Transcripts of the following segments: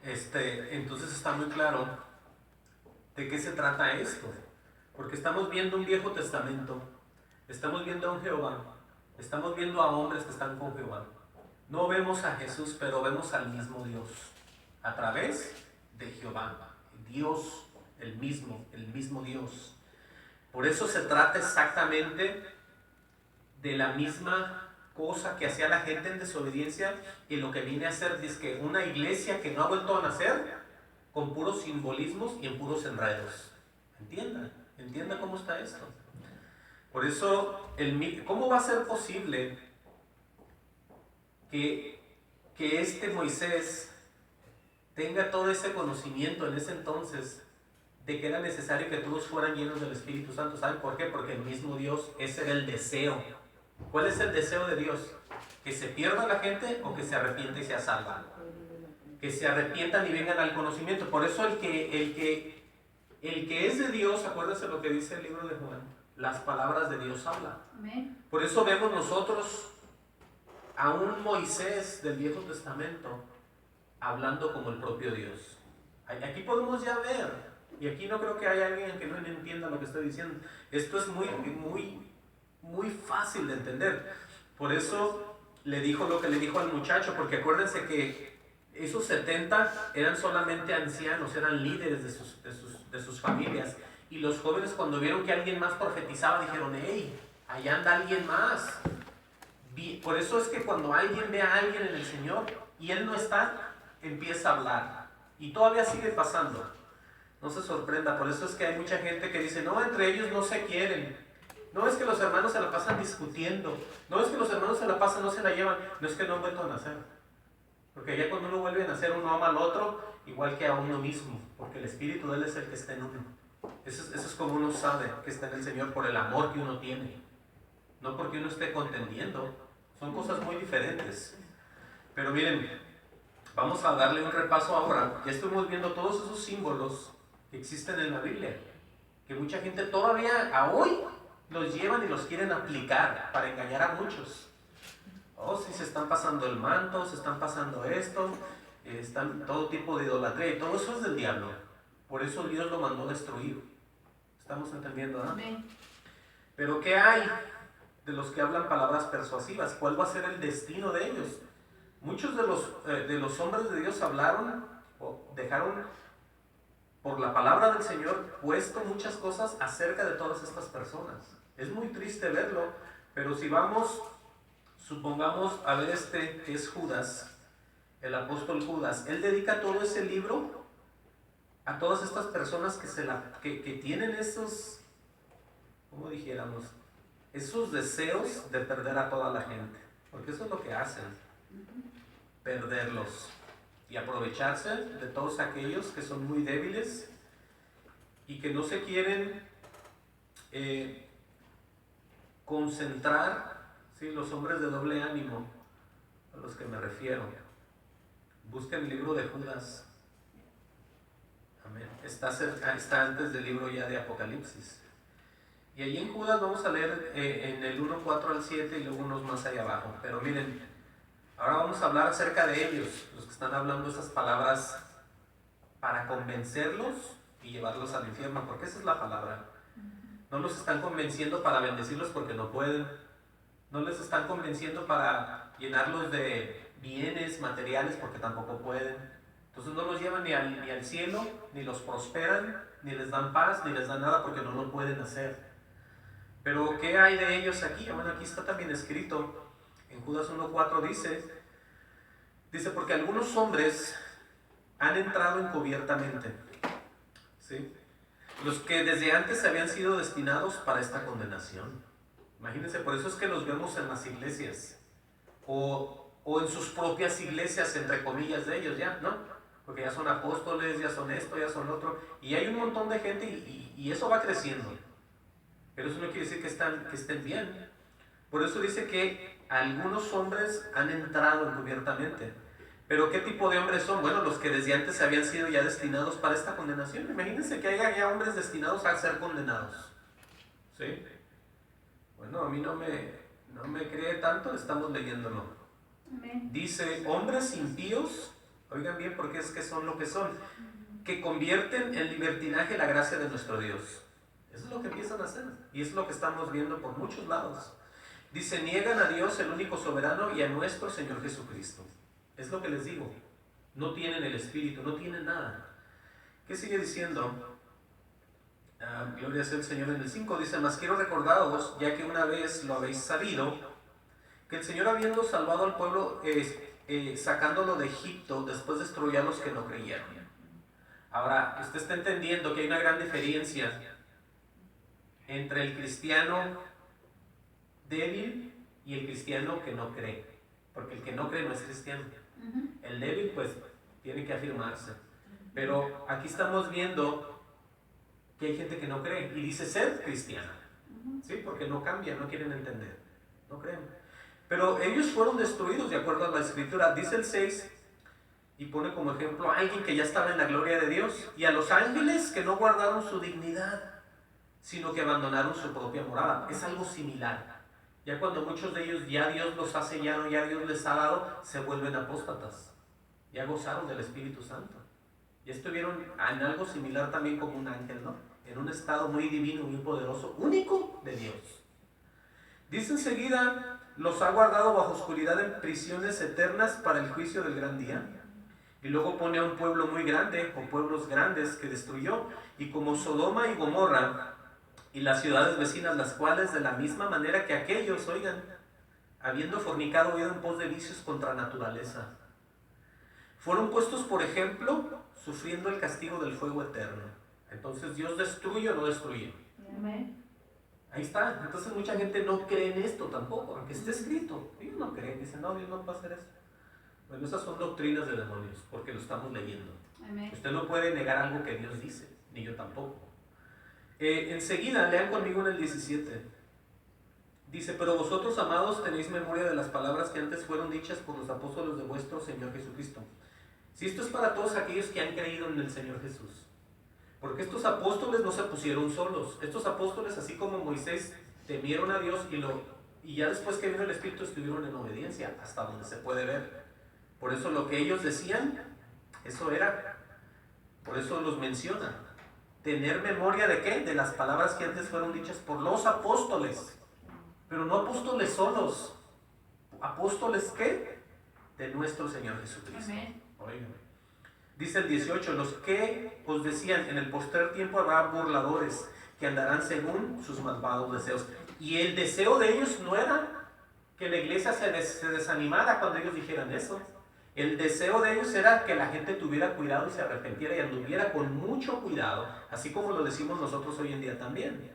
Entonces está muy claro de qué se trata esto. Porque estamos viendo un Viejo Testamento, estamos viendo a un Jehová, estamos viendo a hombres que están con Jehová. No vemos a Jesús, pero vemos al mismo Dios, a través de Jehová. Dios, el mismo Dios. Por eso se trata exactamente de la misma cosa que hacía la gente en desobediencia y lo que viene a ser es que una iglesia que no ha vuelto a nacer con puros simbolismos y en puros enredos. Entienda cómo está esto. Por eso, ¿cómo va a ser posible que este Moisés tenga todo ese conocimiento en ese entonces de que era necesario que todos fueran llenos del Espíritu Santo? ¿Saben por qué? Porque el mismo Dios, ese era el deseo. ¿Cuál es el deseo de Dios? ¿Que se pierda la gente o que se arrepienta y sea salva? Que se arrepientan y vengan al conocimiento. Por eso el que es de Dios, acuérdense lo que dice el libro de Juan, las palabras de Dios hablan. Por eso vemos nosotros a un Moisés del Viejo Testamento hablando como el propio Dios. Aquí podemos ya ver, y aquí no creo que haya alguien que no entienda lo que estoy diciendo. Esto es muy fácil de entender. Por eso le dijo lo que le dijo al muchacho, porque acuérdense que esos 70 eran solamente ancianos, eran líderes de sus familias. Y los jóvenes, cuando vieron que alguien más profetizaba, dijeron: hey, allá anda alguien más. Por eso es que cuando alguien ve a alguien en el Señor y él no está, empieza a hablar. Y todavía sigue pasando. No se sorprenda. Por eso es que hay mucha gente que dice: no, entre ellos no se quieren. No es que los hermanos se la pasan discutiendo. No es que los hermanos se la pasan, no se la llevan. No es que no han vuelto a nacer. Porque ya cuando uno vuelve a nacer, uno ama al otro igual que a uno mismo. Porque el espíritu de él es el que está en uno. Eso es como uno sabe que está en el Señor, por el amor que uno tiene. No porque uno esté contendiendo. Son cosas muy diferentes. Pero miren, vamos a darle un repaso ahora. Ya estuvimos viendo todos esos símbolos que existen en la Biblia, que mucha gente todavía a hoy los llevan y los quieren aplicar para engañar a muchos. Oh, sí, se están pasando el manto, se están pasando esto, están todo tipo de idolatría, y todo eso es del diablo. Por eso Dios lo mandó destruir. ¿Estamos entendiendo? ¿Eh? Pero ¿qué hay de los que hablan palabras persuasivas? ¿Cuál va a ser el destino de ellos? Muchos de los hombres de Dios hablaron o dejaron por la palabra del Señor puesto muchas cosas acerca de todas estas personas. Es muy triste verlo, pero si vamos, supongamos, a ver que es Judas, el apóstol Judas, él dedica todo ese libro a todas estas personas que tienen esos, ¿cómo dijéramos? Esos deseos de perder a toda la gente, porque eso es lo que hacen, perderlos y aprovecharse de todos aquellos que son muy débiles y que no se quieren concentrar, ¿sí? Los hombres de doble ánimo a los que me refiero. Busquen el libro de Judas. Amén. Está antes del libro ya de Apocalipsis. Y allí en Judas vamos a leer en el 1, 4 al 7 y luego unos más allá abajo. Pero miren, ahora vamos a hablar acerca de ellos, los que están hablando esas palabras para convencerlos y llevarlos al infierno, porque esa es la palabra. No los están convenciendo para bendecirlos porque no pueden. No les están convenciendo para llenarlos de bienes materiales porque tampoco pueden. Entonces no los llevan ni al cielo, ni los prosperan, ni les dan paz, ni les dan nada porque no lo pueden hacer. Pero ¿qué hay de ellos aquí? Bueno, aquí está también escrito, en Judas 1:4 dice, porque algunos hombres han entrado encubiertamente, ¿sí? Los que desde antes habían sido destinados para esta condenación. Imagínense, por eso es que los vemos en las iglesias, o en sus propias iglesias, entre comillas de ellos ya, ¿no? Porque ya son apóstoles, ya son esto, ya son otro, y hay un montón de gente y eso va creciendo. Pero eso no quiere decir que estén bien. Por eso dice que algunos hombres han entrado encubiertamente. ¿Pero qué tipo de hombres son? Bueno, los que desde antes habían sido ya destinados para esta condenación. Imagínense que haya ya hombres destinados a ser condenados. ¿Sí? Bueno, a mí no me cree tanto, estamos leyéndolo. Amén. Dice, hombres impíos Oigan bien, porque es que son lo que son. Que convierten en libertinaje la gracia de nuestro Dios. Eso es lo que empiezan a hacer. Y es lo que estamos viendo por muchos lados. Dice, niegan a Dios, el único soberano, y a nuestro Señor Jesucristo. Es lo que les digo. No tienen el Espíritu, no tienen nada. ¿Qué sigue diciendo? Gloria sea el Señor. En el 5 dice, mas quiero recordaros, ya que una vez lo habéis sabido, que el Señor, habiendo salvado al pueblo, sacándolo de Egipto, después destruyó a los que no creyeron. Ahora, usted está entendiendo que hay una gran diferencia entre el cristiano débil y el cristiano que no cree. Porque el que no cree no es cristiano. El débil, pues, tiene que afirmarse. Pero aquí estamos viendo que hay gente que no cree y dice ser cristiana. ¿Sí? Porque no cambian, no quieren entender. No creen. Pero ellos fueron destruidos de acuerdo a la Escritura. Dice el 6 y pone como ejemplo a alguien que ya estaba en la gloria de Dios y a los ángeles que no guardaron su dignidad, sino que abandonaron su propia morada. Es algo similar. Ya cuando muchos de ellos ya Dios los ha sellado, ya Dios les ha dado, se vuelven apóstatas. Ya gozaron del Espíritu Santo. Ya estuvieron en algo similar también como un ángel, ¿no? En un estado muy divino, muy poderoso, único de Dios. Dice enseguida, los ha guardado bajo oscuridad en prisiones eternas para el juicio del gran día. Y luego pone a un pueblo muy grande, o pueblos grandes que destruyó, y como Sodoma y Gomorra, y las ciudades vecinas, las cuales de la misma manera que aquellos, oigan, habiendo fornicado, ido en pos de vicios contra naturaleza, fueron puestos por ejemplo, sufriendo el castigo del fuego eterno. Entonces, ¿Dios destruye o no destruye? Amén. Ahí está. Entonces mucha gente no cree en esto tampoco, aunque esté escrito. Ellos no creen, dicen, no, Dios no va a hacer eso. Bueno, esas son doctrinas de demonios, porque lo estamos leyendo. Amén. Usted no puede negar algo que Dios dice, ni yo tampoco. Enseguida, lean conmigo en el 17. Dice, pero vosotros, amados, tenéis memoria de las palabras que antes fueron dichas por los apóstoles de vuestro Señor Jesucristo. Si esto es para todos aquellos que han creído en el Señor Jesús. Porque estos apóstoles no se pusieron solos. Estos apóstoles, así como Moisés, temieron a Dios y ya después que vino el Espíritu estuvieron en obediencia, hasta donde se puede ver. Por eso lo que ellos decían, eso era. Por eso los menciona. Tener memoria de ¿qué? De las palabras que antes fueron dichas por los apóstoles. Pero no apóstoles solos. ¿Apóstoles qué? De nuestro Señor Jesucristo. Oigan. Dice el 18, los que os decían, en el postrer tiempo habrá burladores que andarán según sus malvados deseos. Y el deseo de ellos no era que la iglesia se desanimara cuando ellos dijeran eso. El deseo de ellos era que la gente tuviera cuidado y se arrepintiera y anduviera con mucho cuidado, así como lo decimos nosotros hoy en día también.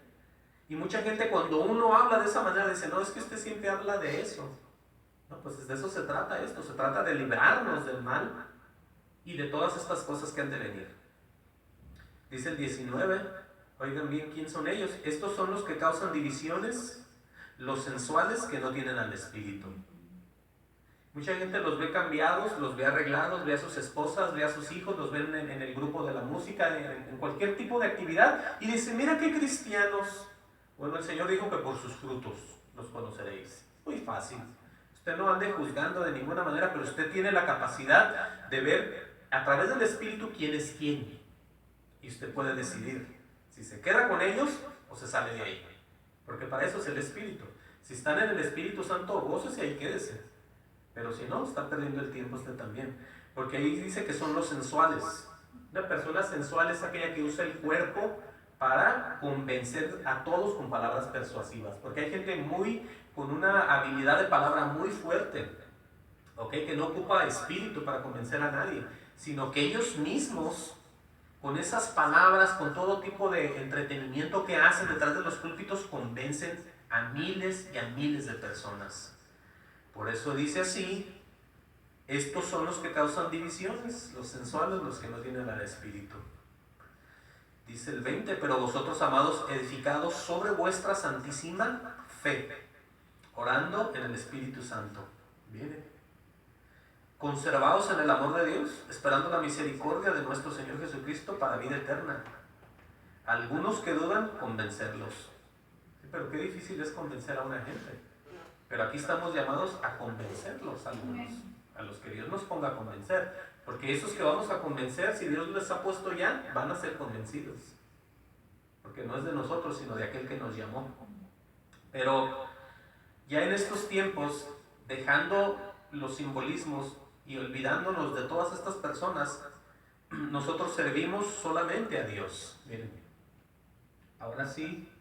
Y mucha gente cuando uno habla de esa manera dice, no, es que usted siempre habla de eso. No, pues de eso se trata esto, se trata de librarnos del mal y de todas estas cosas que han de venir. Dice el 19, oigan bien, ¿quién son ellos? Estos son los que causan divisiones, los sensuales que no tienen al Espíritu. Mucha gente los ve cambiados, los ve arreglados, ve a sus esposas, ve a sus hijos, los ven en el grupo de la música, en cualquier tipo de actividad, y dice, mira qué cristianos. Bueno, el Señor dijo que por sus frutos los conoceréis. Muy fácil. Usted no ande juzgando de ninguna manera, pero usted tiene la capacidad de ver a través del Espíritu quién es quién. Y usted puede decidir si se queda con ellos o se sale de ahí. Porque para eso es el Espíritu. Si están en el Espíritu Santo, gócese y ahí quédese. Pero si no, está perdiendo el tiempo usted también. Porque ahí dice que son los sensuales. Una persona sensual es aquella que usa el cuerpo para convencer a todos con palabras persuasivas. Porque hay gente con una habilidad de palabra muy fuerte, ¿okay? Que no ocupa espíritu para convencer a nadie, sino que ellos mismos, con esas palabras, con todo tipo de entretenimiento que hacen detrás de los púlpitos, convencen a miles y a miles de personas. Por eso dice así, estos son los que causan divisiones, los sensuales, los que no tienen al Espíritu. Dice el 20, pero vosotros, amados, edificados sobre vuestra santísima fe, orando en el Espíritu Santo. Viene. Conservados en el amor de Dios, esperando la misericordia de nuestro Señor Jesucristo para vida eterna. Algunos que dudan, convencerlos. Sí, pero qué difícil es convencer a una gente. Pero aquí estamos llamados a convencerlos, algunos, a los que Dios nos ponga a convencer. Porque esos que vamos a convencer, si Dios les ha puesto ya, van a ser convencidos. Porque no es de nosotros, sino de aquel que nos llamó. Pero ya en estos tiempos, dejando los simbolismos y olvidándonos de todas estas personas, nosotros servimos solamente a Dios. Miren, ahora sí,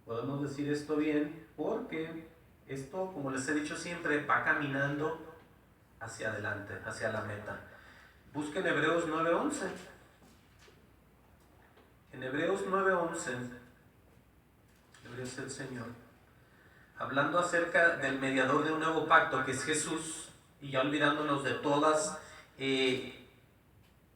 podemos decir esto bien, porque esto, como les he dicho siempre, va caminando hacia adelante, hacia la meta. Busquen Hebreos 9:11. En Hebreos 9:11, gloria es el Señor, hablando acerca del mediador de un nuevo pacto, que es Jesús, y ya olvidándonos de todas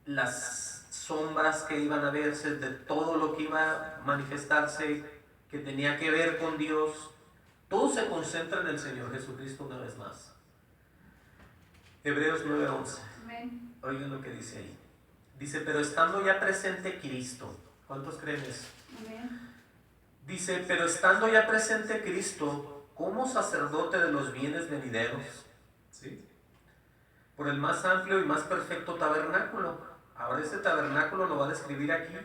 las sombras que iban a verse, de todo lo que iba a manifestarse, que tenía que ver con Dios, todo se concentra en el Señor Jesucristo una vez más. Hebreos 9:11. Oigan lo que dice ahí. Dice, pero estando ya presente Cristo. ¿Cuántos creen eso? Amén. Dice, pero estando ya presente Cristo como sacerdote de los bienes venideros, ¿sí?, por el más amplio y más perfecto tabernáculo. Ahora ese tabernáculo lo va a describir aquí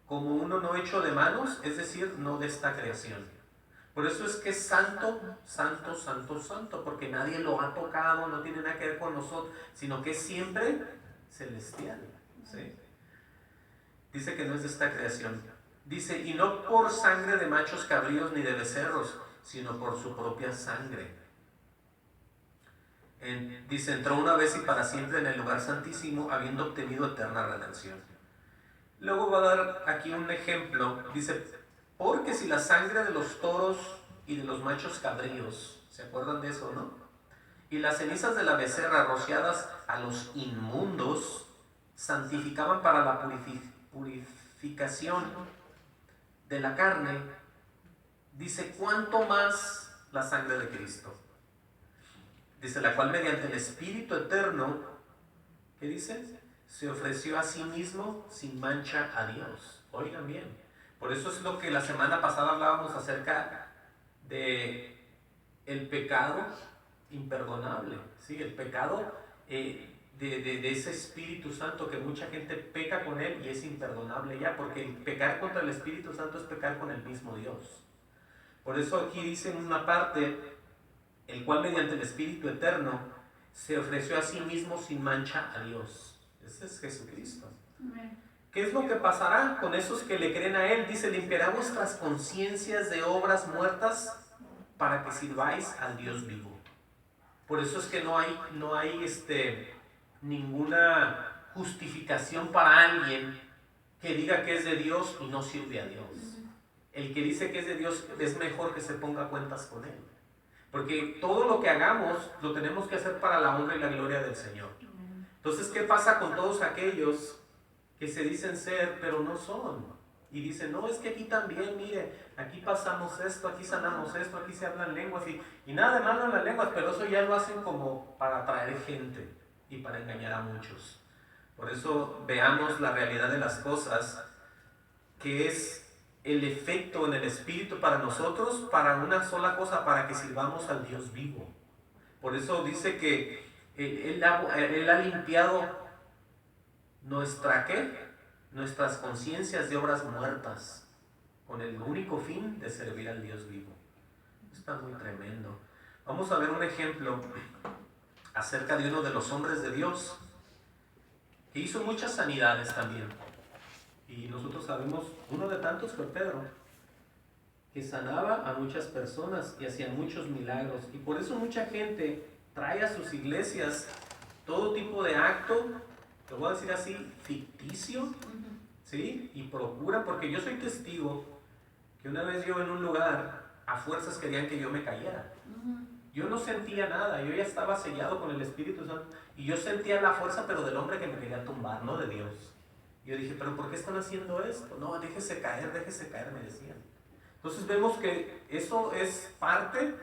como uno no hecho de manos, es decir, no de esta creación. Por eso es que es santo, santo, santo, santo, porque nadie lo ha tocado, no tiene nada que ver con nosotros, sino que es siempre celestial, ¿sí? Dice que no es de esta creación. Dice, y no por sangre de machos cabríos ni de becerros, sino por su propia sangre. Dice, entró una vez y para siempre en el lugar santísimo, habiendo obtenido eterna redención. Luego va a dar aquí un ejemplo. Dice, porque si la sangre de los toros y de los machos cabríos, ¿se acuerdan de eso, no? Y las cenizas de la becerra rociadas a los inmundos, santificaban para la purificación de la carne, dice, ¿cuánto más la sangre de Cristo? Dice, la cual mediante el Espíritu Eterno, ¿qué dice? Se ofreció a sí mismo sin mancha a Dios. Oigan bien, por eso es lo que la semana pasada hablábamos acerca de el pecado imperdonable, ¿sí? El pecado de ese Espíritu Santo, que mucha gente peca con él y es imperdonable ya, porque el pecar contra el Espíritu Santo es pecar con el mismo Dios. Por eso aquí dice en una parte, el cual mediante el Espíritu Eterno se ofreció a sí mismo sin mancha a Dios. Ese es Jesucristo. Amén. ¿Qué es lo que pasará con esos que le creen a Él? Dice, limpiará vuestras conciencias de obras muertas para que sirváis al Dios vivo. Por eso es que no hay ninguna justificación para alguien que diga que es de Dios y no sirve a Dios. El que dice que es de Dios es mejor que se ponga a cuentas con Él. Porque todo lo que hagamos lo tenemos que hacer para la honra y la gloria del Señor. Entonces, ¿qué pasa con todos aquellos que se dicen ser, pero no son? Y dicen, no, es que aquí también, mire, aquí pasamos esto, aquí sanamos esto, aquí se hablan lenguas y nada de malo en las lenguas, pero eso ya lo hacen como para atraer gente y para engañar a muchos. Por eso veamos la realidad de las cosas, que es el efecto en el Espíritu para nosotros, para una sola cosa, para que sirvamos al Dios vivo. Por eso dice que Él ha limpiado nuestras conciencias de obras muertas, con el único fin de servir al Dios vivo. Está muy tremendo. Vamos a ver un ejemplo acerca de uno de los hombres de Dios, que hizo muchas sanidades también. Y nosotros sabemos, uno de tantos fue Pedro, que sanaba a muchas personas y hacía muchos milagros. Y por eso mucha gente trae a sus iglesias todo tipo de acto, lo voy a decir así, ficticio, ¿sí? Y procura, porque yo soy testigo, que una vez yo en un lugar, a fuerzas querían que yo me cayera. Yo no sentía nada, yo ya estaba sellado con el Espíritu Santo, y yo sentía la fuerza, pero del hombre que me quería tumbar, no de Dios. Yo dije, ¿pero por qué están haciendo esto? No, déjese caer, me decían. Entonces vemos que eso es parte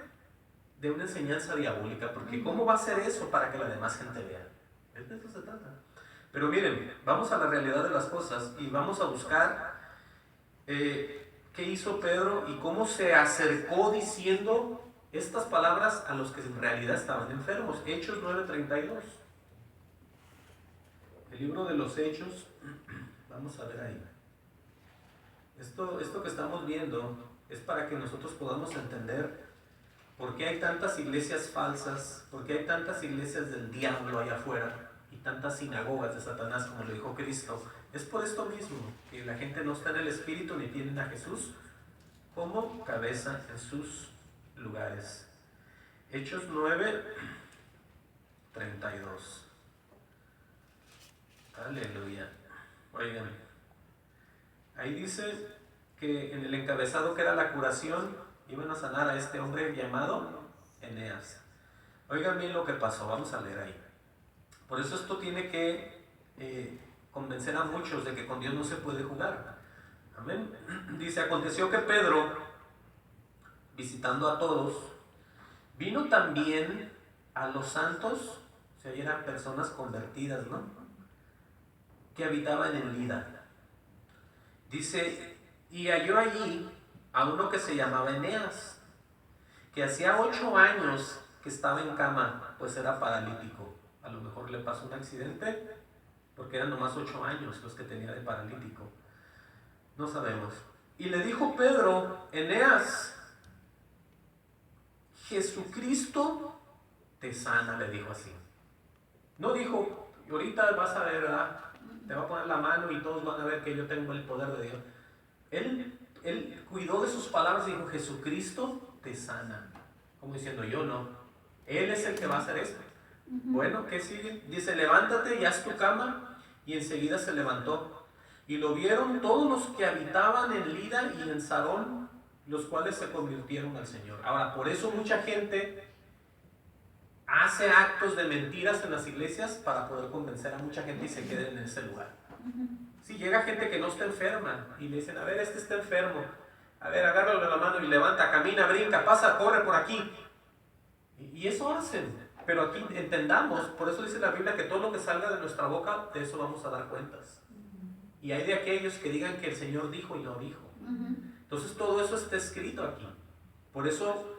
de una enseñanza diabólica, porque ¿cómo va a ser eso para que la demás gente vea? De eso se trata. Pero miren, vamos a la realidad de las cosas y vamos a buscar qué hizo Pedro y cómo se acercó diciendo estas palabras a los que en realidad estaban enfermos. Hechos 9:32. El libro de los Hechos, vamos a ver ahí. Esto que estamos viendo es para que nosotros podamos entender por qué hay tantas iglesias falsas, por qué hay tantas iglesias del diablo allá afuera y tantas sinagogas de Satanás, como lo dijo Cristo. Es por esto mismo, que la gente no está en el Espíritu ni tienen a Jesús como cabeza en sus lugares. Hechos 9, 32. Aleluya. Oigan, ahí dice que en el encabezado que era la curación, iban a sanar a este hombre llamado Eneas. Oigan bien lo que pasó, vamos a leer ahí. Por eso esto tiene que convencer a muchos de que con Dios no se puede jugar. Amén. Dice, aconteció que Pedro, visitando a todos, vino también a los santos, o sea, eran personas convertidas, ¿no?, que habitaban en Lida. Dice, y halló allí a uno que se llamaba Eneas, que hacía 8 años que estaba en cama, pues era paralítico. A lo mejor le pasó un accidente, porque eran nomás 8 años los que tenía de paralítico. No sabemos. Y le dijo Pedro, Eneas, Jesucristo te sana, le dijo así. No dijo, ahorita vas a ver, ¿verdad?, te va a poner la mano y todos van a ver que yo tengo el poder de Dios. Él cuidó de sus palabras y dijo, Jesucristo te sana. Como diciendo, yo no. Él es el que va a hacer esto. Bueno, ¿qué sigue? Dice, levántate y haz tu cama. Y enseguida se levantó. Y lo vieron todos los que habitaban en Lida y en Sarón, los cuales se convirtieron al Señor. Ahora, por eso mucha gente hace actos de mentiras en las iglesias para poder convencer a mucha gente y se queden en ese lugar. Si llega gente que no está enferma y le dicen, a ver, este está enfermo, a ver, agárralo de la mano y levanta, camina, brinca, pasa, corre por aquí. Y eso hacen. Pero aquí entendamos, por eso dice la Biblia que todo lo que salga de nuestra boca, de eso vamos a dar cuentas. Y hay de aquellos que digan que el Señor dijo y no dijo. Entonces todo eso está escrito aquí. Por eso,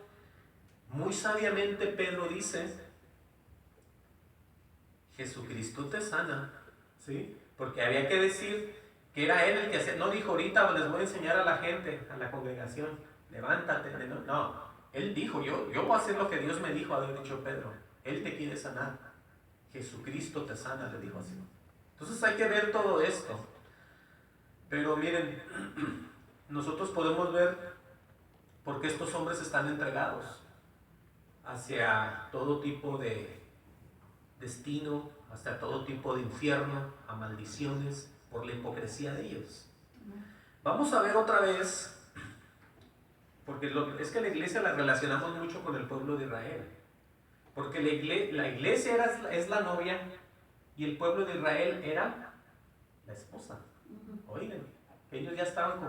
muy sabiamente Pedro dice, Jesucristo te sana, ¿sí? Porque había que decir que era Él el que hacía. No dijo, ahorita les voy a enseñar a la gente, a la congregación, levántate. No, Él dijo, yo voy a hacer lo que Dios me dijo, haber dicho Pedro. Él te quiere sanar. Jesucristo te sana, le dijo así. Entonces hay que ver todo esto. Pero miren, nosotros podemos ver por qué estos hombres están entregados hacia todo tipo de destino, hacia todo tipo de infierno, a maldiciones, por la hipocresía de ellos. Vamos a ver otra vez, porque es que la iglesia la relacionamos mucho con el pueblo de Israel, porque la iglesia es la novia y el pueblo de Israel era la esposa. Oigan, ellos ya estaban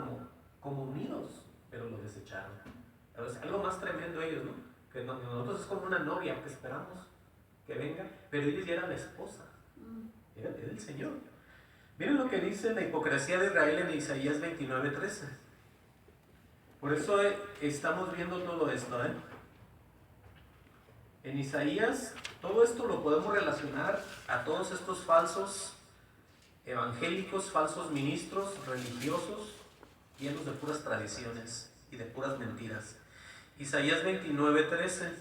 como unidos, pero lo desecharon. Pero es algo más tremendo ellos, ¿no? Que nosotros es como una novia que esperamos que venga, pero ellos ya eran la esposa, era el Señor. Miren lo que dice la hipocresía de Israel en Isaías 29:13. Por eso estamos viendo todo esto, ¿eh? En Isaías, todo esto lo podemos relacionar a todos estos falsos evangélicos, falsos ministros religiosos, llenos de puras tradiciones y de puras mentiras. Isaías 29:13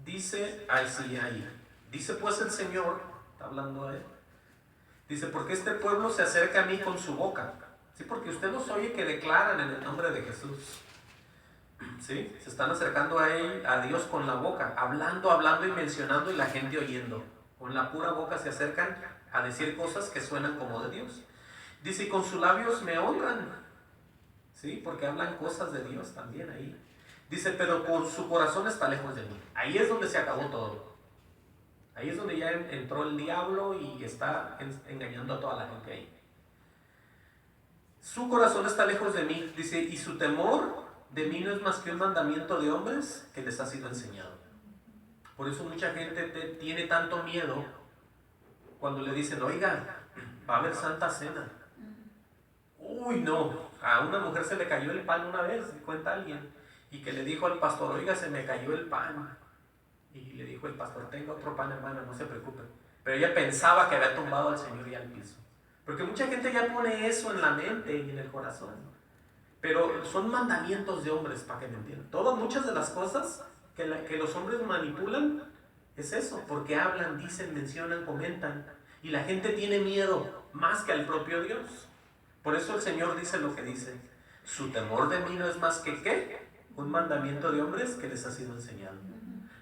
dice, dice pues el Señor, está hablando a él, dice, porque este pueblo se acerca a mí con su boca, ¿sí? Porque usted los oye que declaran en el nombre de Jesús, ¿sí? Se están acercando a él, a Dios con la boca, hablando y mencionando y la gente oyendo. Con la pura boca se acercan a decir cosas que suenan como de Dios. Dice, y con sus labios me honran, ¿sí? Porque hablan cosas de Dios también ahí. Dice, pero por su corazón está lejos de mí. Ahí es donde se acabó todo. Ahí es donde ya entró el diablo y está engañando a toda la gente ahí. Su corazón está lejos de mí. Dice, y su temor de mí no es más que un mandamiento de hombres que les ha sido enseñado. Por eso mucha gente tiene tanto miedo cuando le dicen, oiga, va a haber Santa Cena. Uy, no, a una mujer se le cayó el pan una vez, cuenta alguien, y que le dijo al pastor, oiga, se me cayó el pan. Y le dijo el pastor, tenga otro pan, hermana, no se preocupe. Pero ella pensaba que había tumbado al Señor ya al piso. Porque mucha gente ya pone eso en la mente y en el corazón. Pero son mandamientos de hombres, para que me entiendan. Muchas de las cosas que los hombres manipulan es eso, porque hablan, dicen, mencionan, comentan. Y la gente tiene miedo más que al propio Dios. Por eso el Señor dice lo que dice. Su temor de mí no es más que ¿qué? Un mandamiento de hombres que les ha sido enseñado.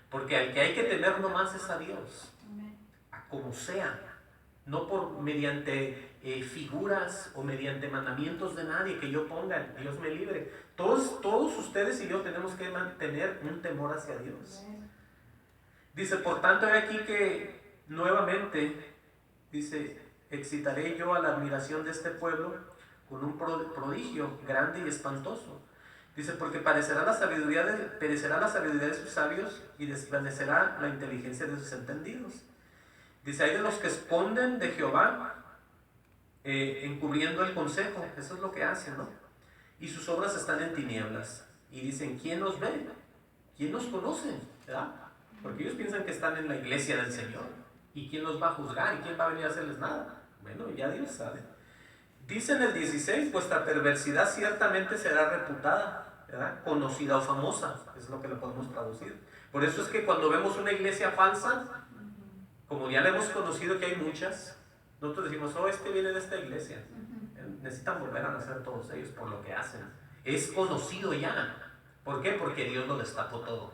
Porque al que hay que temer nomás es a Dios. A como sea. No por mediante figuras o mediante mandamientos de nadie que yo ponga. Dios me libre. Todos ustedes y yo tenemos que mantener un temor hacia Dios. Dice, por tanto, he aquí que nuevamente, dice, excitaré yo a la admiración de este pueblo con un prodigio grande y espantoso. Dice, porque perecerá la sabiduría de sus sabios y desvanecerá la inteligencia de sus entendidos. Dice, hay de los que esconden de Jehová, encubriendo el consejo. Eso es lo que hacen, ¿no? Y sus obras están en tinieblas. Y dicen, ¿quién nos ve? ¿Quién nos conoce? ¿Verdad? Porque ellos piensan que están en la iglesia del Señor. ¿Y quién los va a juzgar? ¿Y quién va a venir a hacerles nada? Bueno, ya Dios sabe. Dice en el 16, vuestra perversidad ciertamente será reputada, ¿verdad? Conocida o famosa, es lo que le podemos traducir. Por eso es que cuando vemos una iglesia falsa, como ya la hemos conocido que hay muchas, nosotros decimos, oh, este viene de esta iglesia. Necesitan volver a nacer todos ellos por lo que hacen. Es conocido ya. ¿Por qué? Porque Dios lo destapó todo.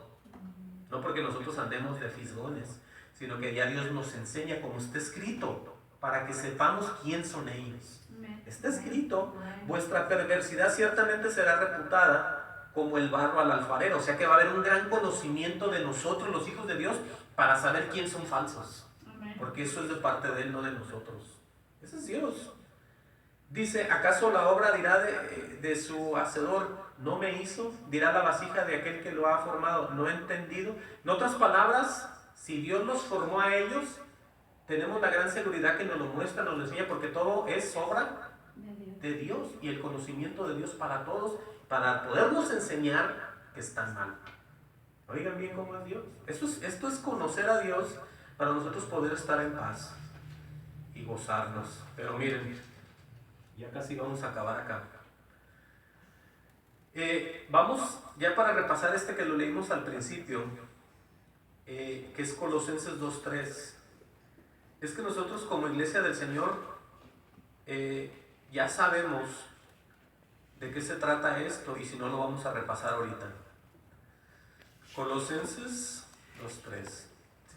No porque nosotros andemos de fisgones, sino que ya Dios nos enseña como está escrito, para que sepamos quién son ellos. Está escrito, vuestra perversidad ciertamente será reputada como el barro al alfarero. O sea que va a haber un gran conocimiento de nosotros, los hijos de Dios, para saber quién son falsos. Porque eso es de parte de Él, no de nosotros. Ese es Dios. Dice, ¿acaso la obra dirá de su hacedor, no me hizo? Dirá la vasija de aquel que lo ha formado, no he entendido. En otras palabras, si Dios los formó a ellos, tenemos la gran seguridad que nos lo muestra, nos lo enseña, porque todo es obra de Dios y el conocimiento de Dios para todos, para podernos enseñar que están mal. Oigan bien cómo es Dios. Esto es conocer a Dios para nosotros poder estar en paz y gozarnos. Pero miren, ya casi vamos a acabar acá. Vamos ya para repasar que lo leímos al principio, que es Colosenses 2:3. Es que nosotros como iglesia del Señor ya sabemos de qué se trata esto, y si no lo vamos a repasar ahorita. Colosenses 2:3.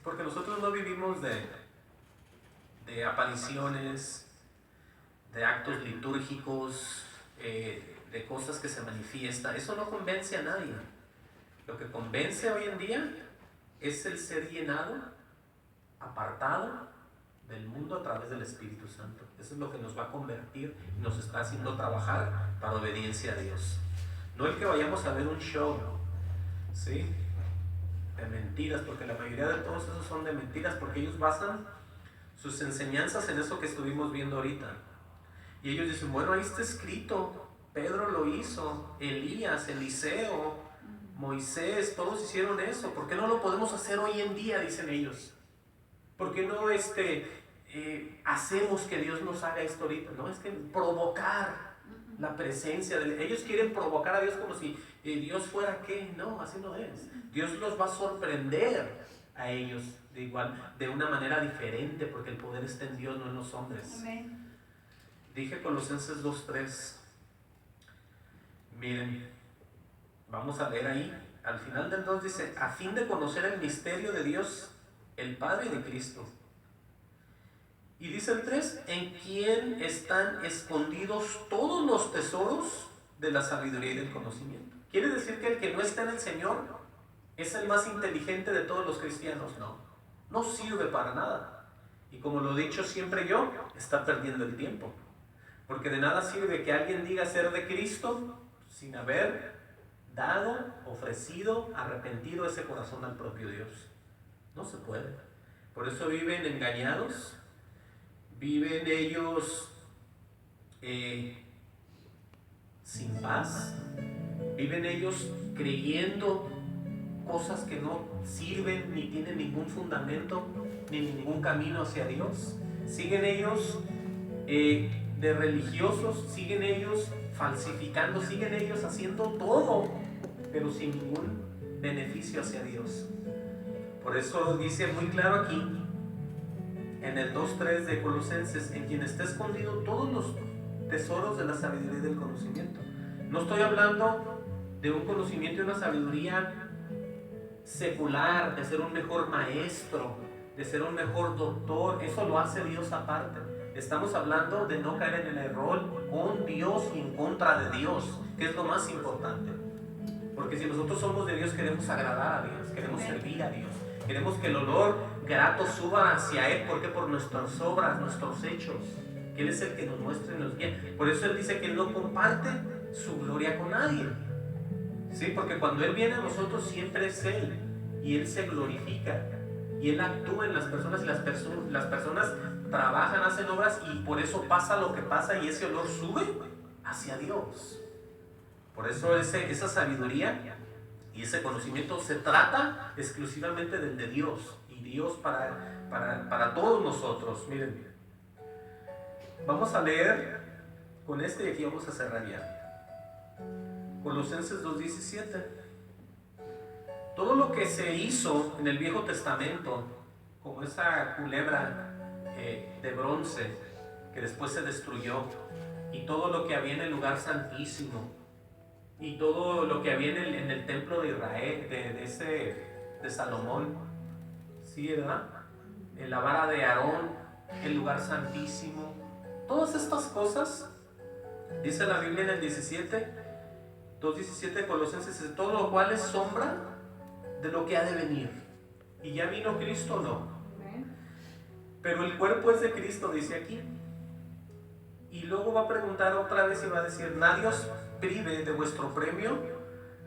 Porque nosotros no vivimos de apariciones, de actos litúrgicos, de cosas que se manifiestan. Eso no convence a nadie. Lo que convence hoy en día es el ser llenado, apartado del mundo a través del Espíritu Santo. Eso es lo que nos va a convertir y nos está haciendo trabajar para obediencia a Dios. No el que vayamos a ver un show, ¿sí?, de mentiras, porque la mayoría de todos esos son de mentiras, porque ellos basan sus enseñanzas en eso que estuvimos viendo ahorita. Y ellos dicen, bueno, ahí está escrito, Pedro lo hizo, Elías, Eliseo, Moisés, todos hicieron eso. ¿Por qué no lo podemos hacer hoy en día?, dicen ellos. ¿Por qué no hacemos que Dios nos haga esto ahorita? No, es que provocar la presencia de ellos quieren provocar a Dios como si Dios fuera ¿qué? No, así no es. Dios los va a sorprender a ellos de una manera diferente, porque el poder está en Dios, no en los hombres. Amén. Dije Colosenses 2:3. Miren, vamos a leer ahí. Al final del 2 dice, a fin de conocer el misterio de Dios, el Padre de Cristo. Y dice el 3, en quien están escondidos todos los tesoros de la sabiduría y del conocimiento. ¿Quiere decir que el que no está en el Señor es el más inteligente de todos los cristianos? No, no sirve para nada. Y como lo he dicho siempre yo, está perdiendo el tiempo. Porque de nada sirve que alguien diga ser de Cristo sin haber dado, ofrecido, arrepentido ese corazón al propio Dios. No se puede. Por eso viven engañados, viven ellos sin paz, viven ellos creyendo cosas que no sirven ni tienen ningún fundamento ni ningún camino hacia Dios. Siguen ellos de religiosos, siguen ellos falsificando, siguen ellos haciendo todo, pero sin ningún beneficio hacia Dios. Por eso dice muy claro aquí, en el 2:3 de Colosenses, en quien está escondido todos los tesoros de la sabiduría y del conocimiento. No estoy hablando de un conocimiento y una sabiduría secular, de ser un mejor maestro, de ser un mejor doctor. Eso lo hace Dios aparte. Estamos hablando de no caer en el error con Dios y en contra de Dios, que es lo más importante. Porque si nosotros somos de Dios, queremos agradar a Dios, queremos servir a Dios, queremos que el olor grato suba hacia Él. ¿Por qué? Por nuestras obras, nuestros hechos, que Él es el que nos muestra y nos guía. Por eso Él dice que Él no comparte su gloria con nadie. ¿Sí? Porque cuando Él viene a nosotros siempre es Él, y Él se glorifica, y Él actúa en las personas, y las personas trabajan, hacen obras, y por eso pasa lo que pasa, y ese olor sube hacia Dios. Por eso esa sabiduría y ese conocimiento se trata exclusivamente del de Dios, y Dios para todos nosotros. Miren, vamos a leer con y aquí vamos a cerrar ya. Colosenses 2:17. Todo lo que se hizo en el Viejo Testamento, como esa culebra de bronce que después se destruyó, y todo lo que había en el lugar santísimo, y todo lo que había en el templo de Israel, de Salomón, ¿sí, verdad? En la vara de Aarón, el lugar santísimo, todas estas cosas, dice la Biblia en el 2:17 de Colosenses, todo lo cual es sombra de lo que ha de venir. ¿Y ya vino Cristo? No. Pero el cuerpo es de Cristo, dice aquí. Y luego va a preguntar otra vez y va a decir: nadie os prive de vuestro premio,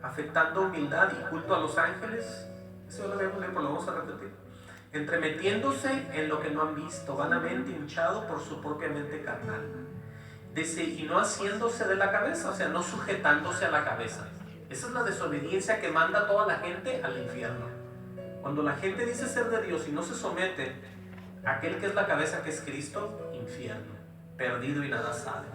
afectando humildad y culto a los ángeles. Eso lo vamos a repetir. Entremetiéndose en lo que no han visto, vanamente hinchado por su propia mente carnal. Dice, y no haciéndose de la cabeza, o sea, no sujetándose a la cabeza. Esa es la desobediencia que manda a toda la gente al infierno. Cuando la gente dice ser de Dios y no se somete a aquel que es la cabeza, que es Cristo, infierno, perdido y nada sabe.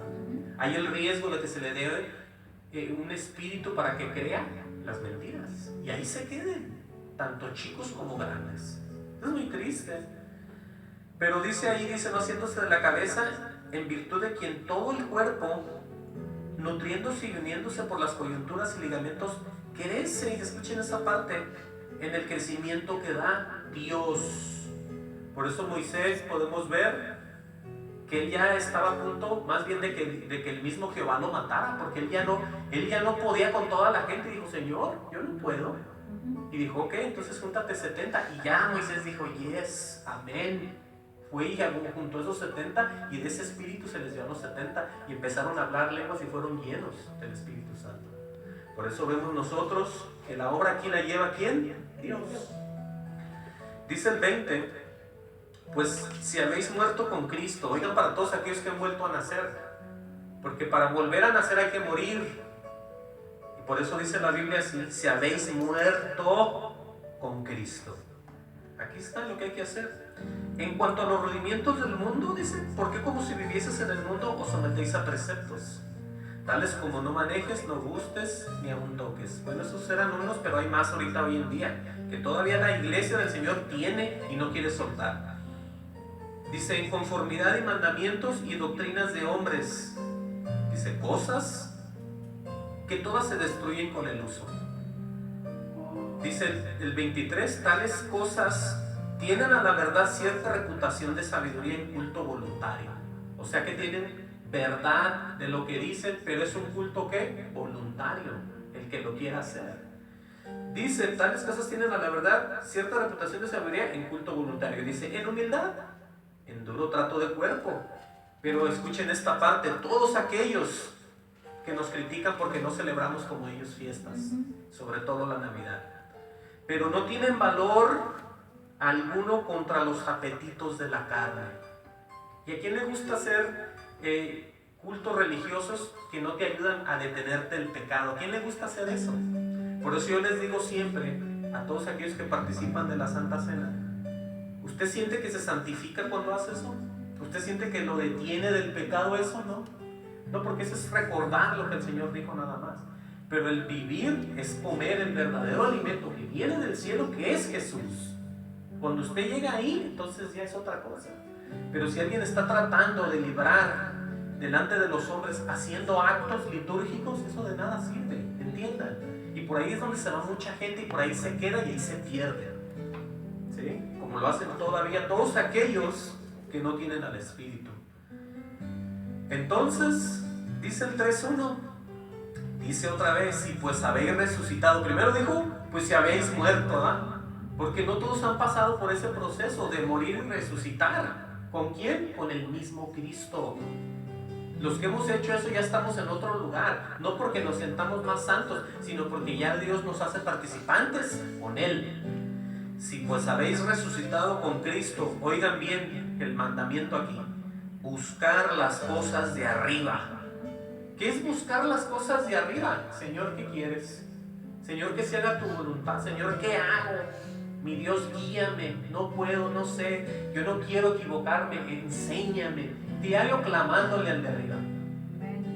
Hay el riesgo de que se le dé un espíritu para que crea las mentiras, y ahí se queden, tanto chicos como grandes. Es muy triste. Pero dice no haciéndose de la cabeza, en virtud de quien todo el cuerpo, nutriéndose y uniéndose por las coyunturas y ligamentos, crece, y escuchen esa parte, en el crecimiento que da Dios. Por eso Moisés, podemos ver que él ya estaba a punto, más bien de que el mismo Jehová lo matara, porque él ya no podía con toda la gente. Dijo: Señor, yo no puedo. Y dijo: ok, entonces júntate 70. Y ya Moisés dijo: yes, amén. Fue y juntó esos 70, y de ese espíritu se les dio a los 70, y empezaron a hablar lenguas y fueron llenos del Espíritu Santo. Por eso vemos nosotros que la obra aquí la lleva ¿quién? Dios. Dice el 20: pues si habéis muerto con Cristo, oigan, para todos aquellos que han vuelto a nacer, porque para volver a nacer hay que morir. Y por eso dice la Biblia así: si habéis muerto con Cristo. Aquí está lo que hay que hacer. En cuanto a los rudimientos del mundo, dice: porque como si vivieses en el mundo, os sometéis a preceptos, tales como no manejes, no gustes, ni aun toques. Bueno, esos eran unos, pero hay más ahorita hoy en día, que todavía la iglesia del Señor tiene y no quiere soltar. Dice: en conformidad y mandamientos y doctrinas de hombres. Dice: cosas que todas se destruyen con el uso. Dice el 23: tales cosas tienen a la verdad cierta reputación de sabiduría en culto voluntario. O sea que tienen verdad de lo que dicen, pero es un culto ¿qué? Voluntario, el que lo quiera hacer. Dice: tales cosas tienen a la verdad cierta reputación de sabiduría en culto voluntario. Dice: en humildad, en duro trato de cuerpo. Pero escuchen esta parte: todos aquellos que nos critican porque no celebramos como ellos fiestas, sobre todo la Navidad, pero no tienen valor alguno contra los apetitos de la carne. ¿Y a quién le gusta hacer cultos religiosos que no te ayudan a detenerte el pecado? ¿A quién le gusta hacer eso? Por eso yo les digo siempre, a todos aquellos que participan de la Santa Cena? ¿Usted siente que se santifica cuando hace eso? ¿Usted siente que lo detiene del pecado eso? No. No, porque eso es recordar lo que el Señor dijo nada más. Pero el vivir es comer el verdadero alimento que viene del cielo, que es Jesús. Cuando usted llega ahí, entonces ya es otra cosa. Pero si alguien está tratando de librar delante de los hombres haciendo actos litúrgicos, eso de nada sirve, entiendan. Y por ahí es donde se va mucha gente y por ahí se queda y ahí se pierde, ¿sí? Como lo hacen todavía todos aquellos que no tienen al Espíritu. Entonces, dice el 3:1, dice otra vez, si pues habéis resucitado. Primero dijo, pues si habéis muerto, ¿verdad? Porque no todos han pasado por ese proceso de morir y resucitar. ¿Con quién? Con el mismo Cristo. Los que hemos hecho eso ya estamos en otro lugar, no porque nos sentamos más santos, sino porque ya Dios nos hace participantes con Él. Si pues habéis resucitado con Cristo, oigan bien el mandamiento aquí, buscar las cosas de arriba. ¿Qué es buscar las cosas de arriba? Señor, ¿qué quieres? Señor, que se haga tu voluntad. Señor, ¿qué hago? Mi Dios, guíame. No puedo, no sé. Yo no quiero equivocarme. Enséñame. Diario clamándole al de arriba.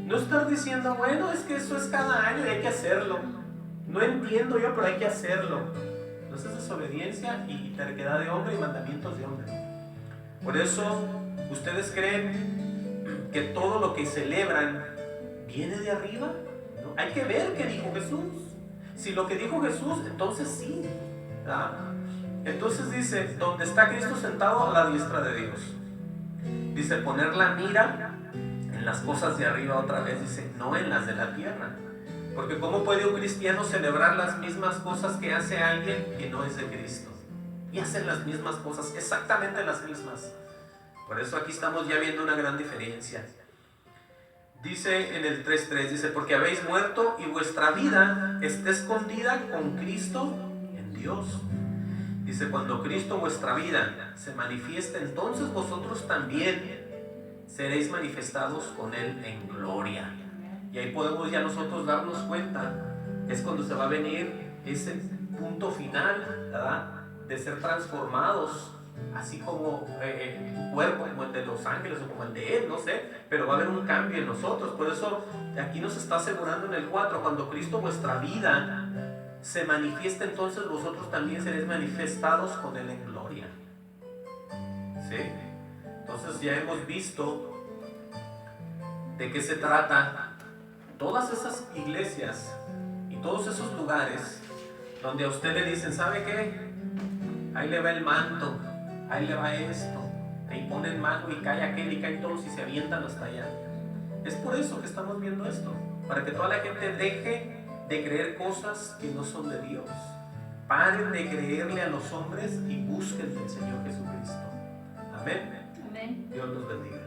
No estar diciendo, bueno, es que eso es cada año y hay que hacerlo. No entiendo yo, pero hay que hacerlo. Entonces es desobediencia y terquedad de hombre y mandamientos de hombre. Por eso, ¿ustedes creen que todo lo que celebran viene de arriba? ¿No? Hay que ver qué dijo Jesús. Si lo que dijo Jesús, entonces sí, ¿verdad? Entonces dice, donde está Cristo sentado a la diestra de Dios. Dice, poner la mira en las cosas de arriba otra vez. Dice, no en las de la tierra. Porque ¿cómo puede un cristiano celebrar las mismas cosas que hace alguien que no es de Cristo? Y hacen las mismas cosas, exactamente las mismas. Por eso aquí estamos ya viendo una gran diferencia. Dice en el 3:3, dice, porque habéis muerto y vuestra vida está escondida con Cristo en Dios. Dice, cuando Cristo vuestra vida se manifieste, entonces vosotros también seréis manifestados con Él en gloria. Y ahí podemos ya nosotros darnos cuenta, es cuando se va a venir ese punto final, ¿verdad? De ser transformados, así como tu cuerpo, como el de los ángeles o como el de Él, no sé, pero va a haber un cambio en nosotros. Por eso aquí nos está asegurando en el 4, cuando Cristo vuestra vida se manifiesta, entonces vosotros también seréis manifestados con Él en gloria. ¿Sí? Entonces ya hemos visto de qué se trata. Todas esas iglesias y todos esos lugares donde a usted le dicen, ¿sabe qué? Ahí le va el manto, ahí le va esto, ahí ponen mano y cae aquel y caen todos y se avientan hasta allá. Es por eso que estamos viendo esto, para que toda la gente deje de creer cosas que no son de Dios. Paren de creerle a los hombres y busquen del Señor Jesucristo. Amén. Amén. Dios los bendiga.